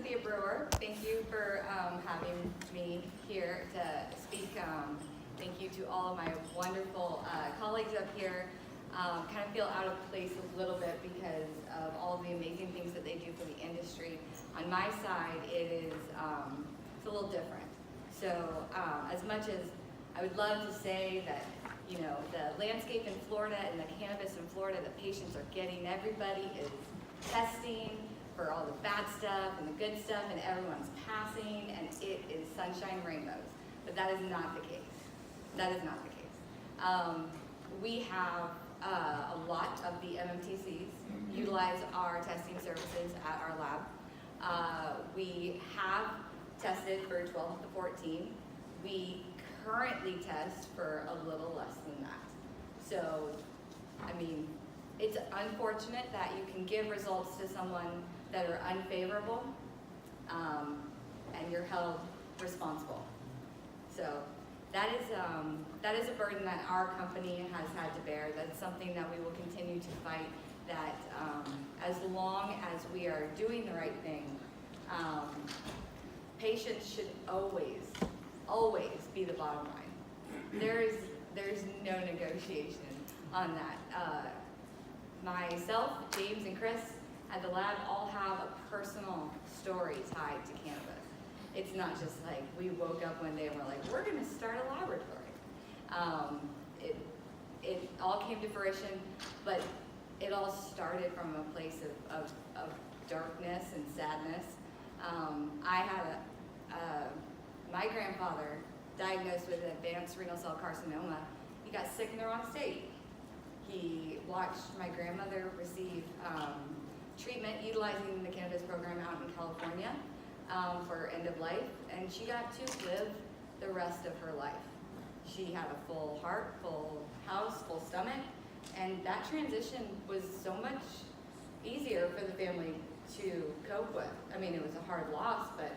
Cynthia Brewer. Thank you for having me here to speak. Thank you to all of my wonderful colleagues up here. Kind of feel out of place a little bit because of all of the amazing things that they do for the industry. On my side, it's a little different. So as much as I would love to say that, you know, the landscape in Florida and the cannabis in Florida, the patients are getting, everybody is testing for all the bad stuff and the good stuff, and everyone's passing, and it is sunshine and rainbows. But that is not the case. That is not the case. We have a lot of the MMTCs utilize our testing services at our lab. We have tested for 12 to 14. We currently test for a little less than that. So, I mean, it's unfortunate that you can give results to someone that are unfavorable, and you're held responsible. So that is a burden that our company has had to bear. That's something that we will continue to fight, that as long as we are doing the right thing, patients should always be the bottom line. There's no negotiation on that. Myself, James, and Chris at the lab all have a personal story tied to cannabis. It's not just like we woke up one day and we're like, we're going to start a laboratory. It all came to fruition, but it all started from a place of darkness and sadness. I had my grandfather diagnosed with advanced renal cell carcinoma. He got sick in the wrong state. He watched my grandmother receive treatment utilizing the cannabis program out in California for end of life, and she got to live the rest of her life. She had a full heart, full house, full stomach, and that transition was so much easier for the family to cope with. I mean, it was a hard loss, but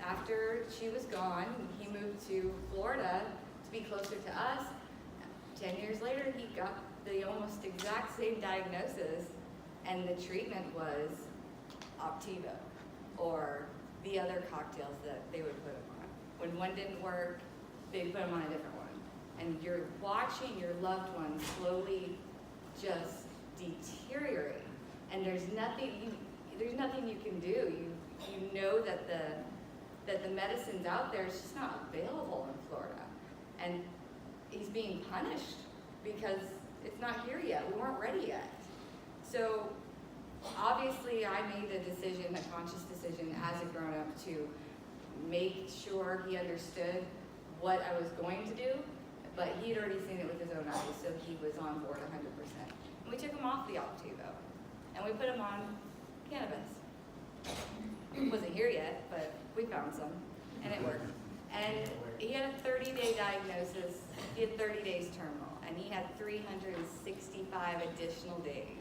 after she was gone, he moved to Florida to be closer to us. 10 years later, he got the almost exact same diagnosis, and the treatment was Optivo, or the other cocktails that they would put him on. When one didn't work, they'd put him on a different one. And you're watching your loved one slowly just deteriorate, and there's nothing you can do. You know that the medicine's out there, it's just not available in Florida. And he's being punished because it's not here yet. We weren't ready yet. So obviously I made a decision, a conscious decision as a grown-up, to make sure he understood what I was going to do, but he had already seen it with his own eyes, so he was on board 100%. And we took him off the Optivo, and we put him on cannabis. It wasn't here yet, but we found some, and it worked. And he had a 30-day diagnosis. He had 30 days terminal, and he had 365 additional days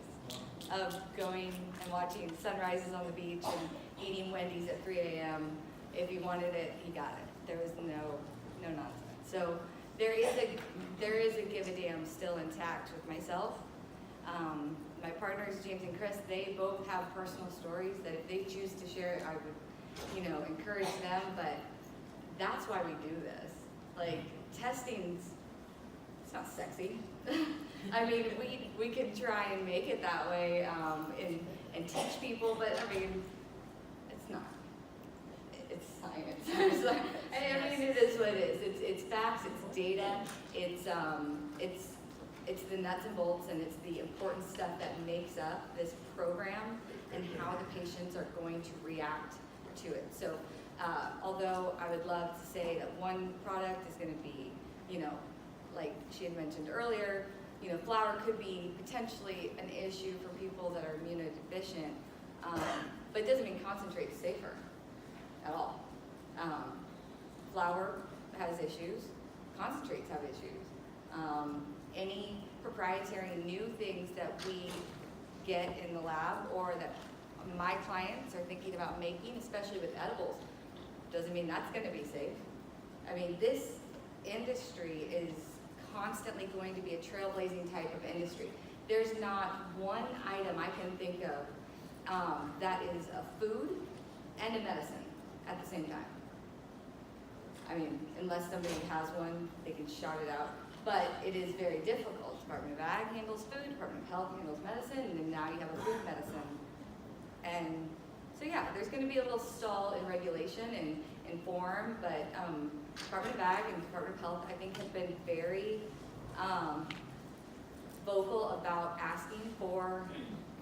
of going and watching sunrises on the beach and eating Wendy's at 3 a.m. If he wanted it, he got it. There was no nonsense. So there is a give a damn still intact with myself. My partners, James and Chris, they both have personal stories that if they choose to share it, I would, encourage them. But that's why we do this. Like, testing's, it's not sexy. I mean, we can try and make it that way and teach people, but I mean, it's not. It's science. I mean, it is what it is. It's facts. It's data. It's the nuts and bolts, and it's the important stuff that makes up this program and how the patients are going to react to it. So, although I would love to say that one product is going to be, like she had mentioned earlier, flour could be potentially an issue for people that are immunodeficient, but it doesn't mean concentrate is safer at all. Flour has issues, concentrates have issues. Any proprietary new things that we get in the lab or that my clients are thinking about making, especially with edibles, doesn't mean that's going to be safe. I mean, this industry is constantly going to be a trailblazing type of industry. There's not one item I can think of that is a food and a medicine at the same time. I mean, unless somebody has one, they can shout it out. But it is very difficult. Department of Ag handles food, Department of Health handles medicine, and then now you have a food medicine. And so yeah, there's going to be a little stall in regulation and in form, but Department of Ag and Department of Health, I think, have been very vocal about asking for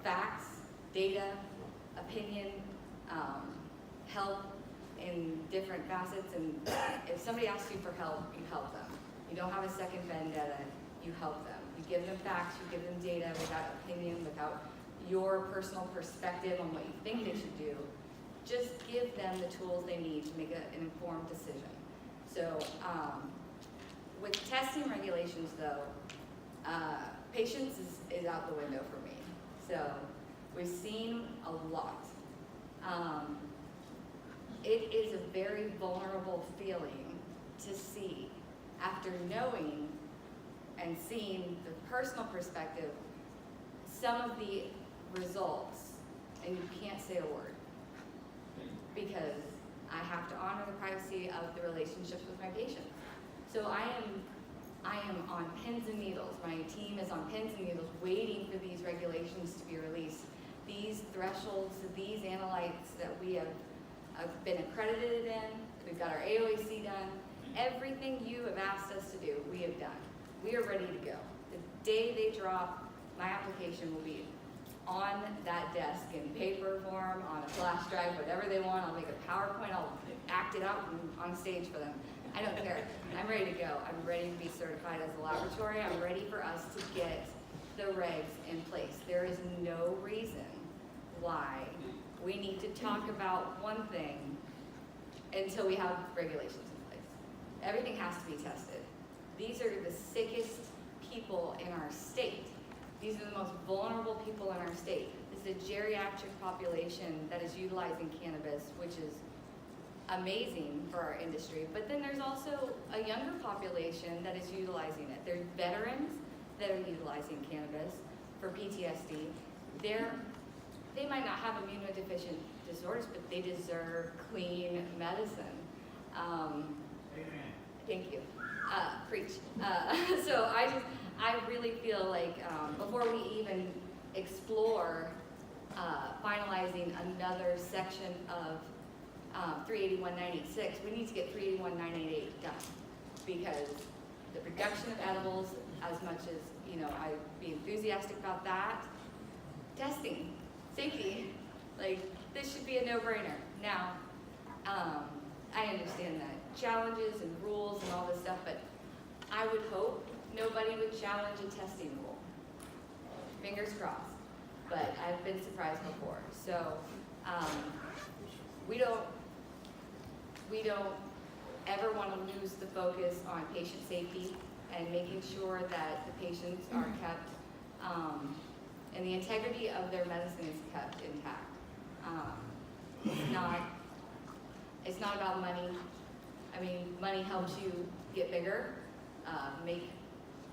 facts, data, opinion, help in different facets. And if somebody asks you for help, you help them. You don't have a second vendetta, you help them. You give them facts, you give them data without opinion, without your personal perspective on what you think they should do. Just give them the tools they need to make an informed decision. So with testing regulations though, patience is out the window for me. So we've seen a lot. It is a very vulnerable feeling to see after knowing and seeing the personal perspective, some of the results, and you can't say a word because I have to honor the privacy of the relationships with my patients. So I am on pins and needles. My team is on pins and needles waiting for these regulations to be released. These thresholds, these analytes that we have been accredited in, we've got our AOAC done. Everything you have asked us to do, we have done. We are ready to go. The day they drop, my application will be on that desk in paper form, on a flash drive, whatever they want. I'll make a PowerPoint, I'll act it out on stage for them. I don't care. I'm ready to go. I'm ready to be certified as a laboratory. I'm ready for us to get the regs in place. There is no reason why we need to talk about one thing until we have regulations in place. Everything has to be tested. These are the sickest people in our state. These are the most vulnerable people in our state. This is a geriatric population that is utilizing cannabis, which is amazing for our industry. But then there's also a younger population that is utilizing it. There's veterans that are utilizing cannabis for PTSD. They might not have immunodeficient disorders, but they deserve clean medicine. Thank you. Preach. So I really feel like before we even explore finalizing another section of 381.986, we need to get 381.988 done, because the production of edibles, as much as I'd be enthusiastic about that, testing, safety, like this should be a no-brainer. Now, I understand that challenges and rules and all this stuff, but I would hope nobody would challenge a testing rule. Fingers crossed. But I've been surprised before. So we don't ever want to lose the focus on patient safety and making sure that the patients are kept and the integrity of their medicine is kept intact. It's not about money. I mean, money helps you get bigger, make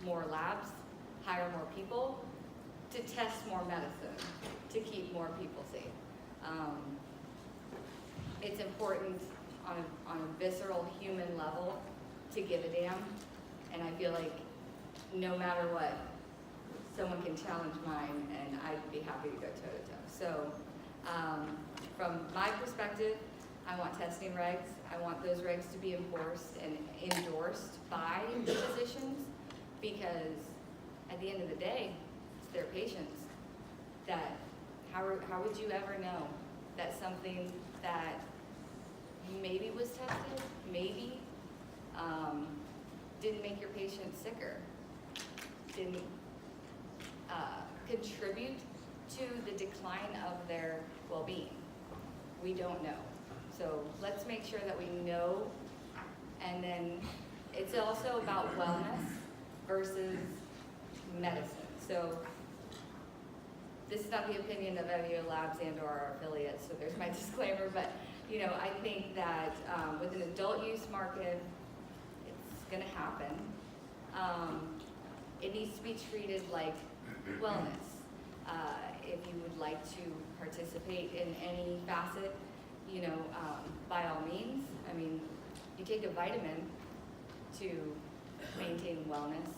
more labs, hire more people, to test more medicine, to keep more people safe. It's important on a visceral human level to give a damn, and I feel like no matter what, someone can challenge mine and I'd be happy to go toe-to-toe. So from my perspective, I want testing regs. I want those regs to be enforced and endorsed by physicians, because at the end of the day, it's their patients. That how would you ever know that something that maybe was tested, maybe didn't make your patient sicker, didn't contribute to the decline of their well-being? We don't know. So let's make sure that we know, and then it's also about wellness versus medicine. So this is not the opinion of Evio Labs and or our affiliates, so there's my disclaimer, but I think that with an adult use market, it's gonna happen. It needs to be treated like wellness. If you would like to participate in any facet, you know, by all means, I mean, you take a vitamin to maintain wellness.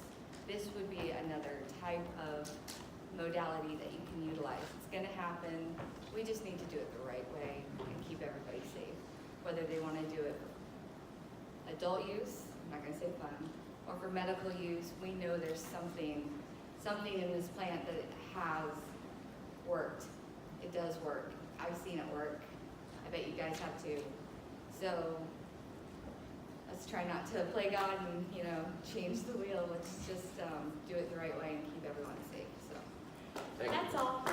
This would be another type of modality that you can utilize. It's gonna happen. We just need to do it the right way and keep everybody safe. Whether they wanna do it for adult use, I'm not gonna say fun, or for medical use, we know there's something in this plant that has worked. It does work. I've seen it work. I bet you guys have too. So let's try not to play God and, you know, change the wheel. Let's just do it the right way and keep everyone safe. So Thank you. that's all.